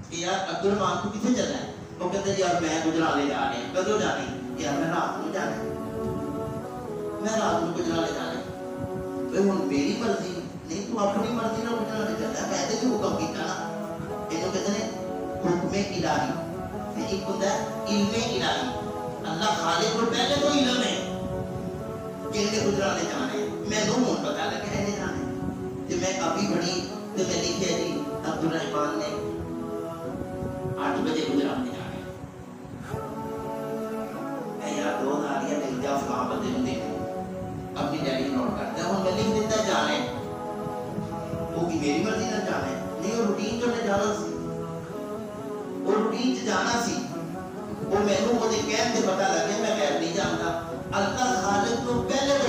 कि यार अब्दुल रहमान तू किथे चलना है? वो कहते यार मैं गुजराले जा रहे हैं। कदों जाने? यार मैं रात को जाना है, मैं रात को गुजराले जाना है। तो हुण मेरी मर्जी नहीं, तू अपनी मर्जी नाल गुजराले चलना है। मैं ते हुक्म कीता ना, इहनूं कहते ने हुक्मे इलाही ते एक हुंदा इल्मे इलाही। अल्लाह खालिक को पहले तो इल्म है कि इन्हें गुजराले जाना है। मैनूं हुण पता लगे इन्हें जाना है। ते मैं काफी बड़ी ते मैं लिखिया जी अब्दुल रहमान ने 8 बजे गुजराले जाना है। मैं यार 2 नालियां लिख दिया फलां बंदे नूं देख अपनी डायरी नोट करता है। मैं लिख देता जाना है, वो की मेरी मर्जी नाल जाना है नहीं, वो रूटीन जो मैं जाना सी, वो रूटीन च जाना सी। वो मैनूं ओदे कहण ते पता लगे मैं गैर नहीं जानता। अल्लाह खालिक को पहले तो